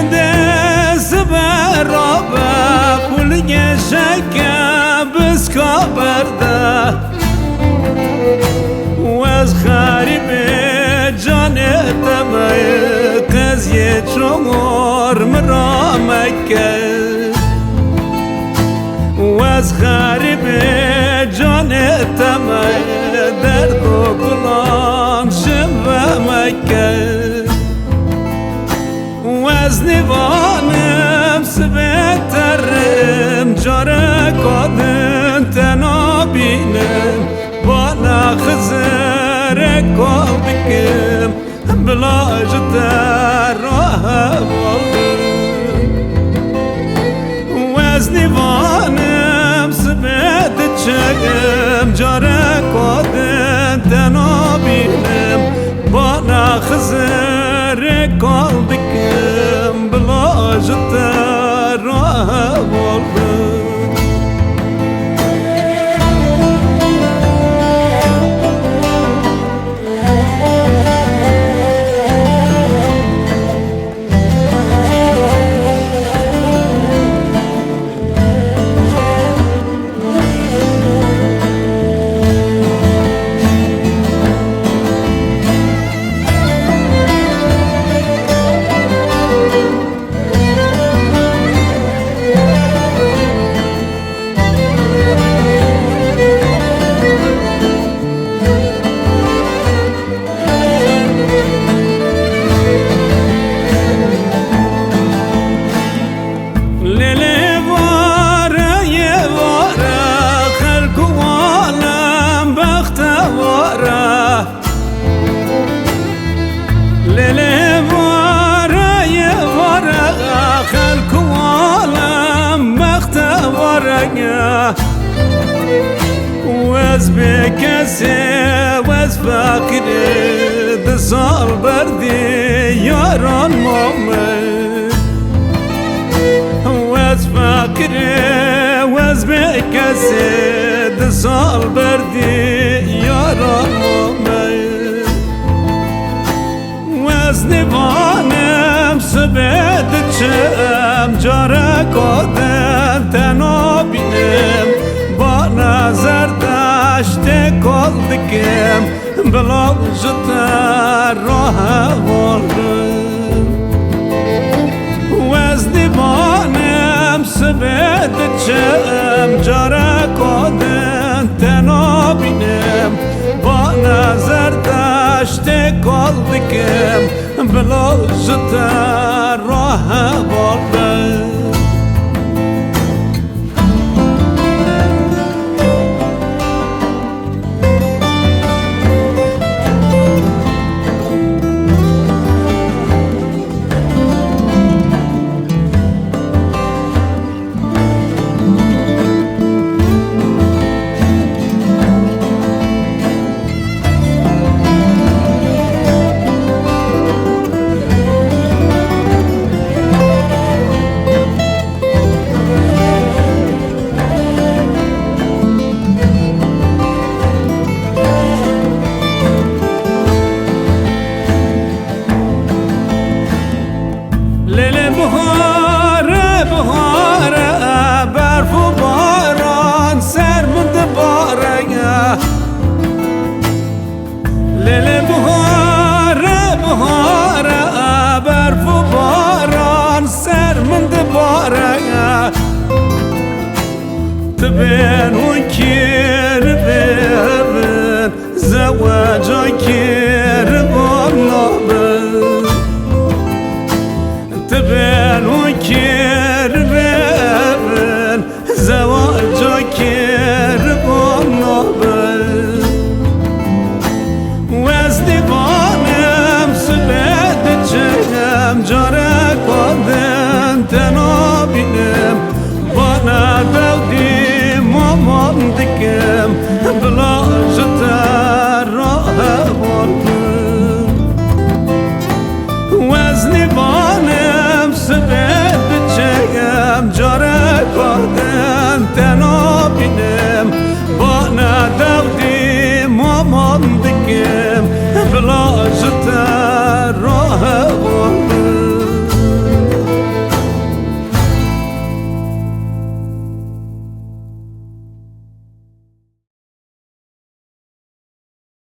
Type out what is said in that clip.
دست برابر پول شکم بسکا برده و از خریب جان دمه قضیه چمار مرا مکه و از خریب جان دمه درد و گلان شب مکه و از نیوانم سبترم جاره کادن تنها بینم با نخزر کال بکم بلا جدر راه بالم و از نیوانم سبت چگم جاره کادن تنها بینم با نخزر کال بکم بلا جدر راه بالم واز بكسي واز فاقد دصال بردي ياران مامي واز فاقد واز بكسي دصال بردي ياران مامي واز نبانم سبت چم جارك آدم تنها بینم با نظر داشت کل دکم بلا جتر راه والم و از دیوانم سبت چم جارک آدم تنها بینم با نظر داشت کل دکم بلا جتر راه والم تبين وكير بابن زواج كير بالنابن تبين وكير بابن زواج كير بالنابن وزني بانم سبت جهم جارك ودن تنابينم بانا دودي مامان دكم بلا جتر راه والم وزني بانم سبت بچگم جارك ودن تنابينم بانا دودي مامان دكم بلا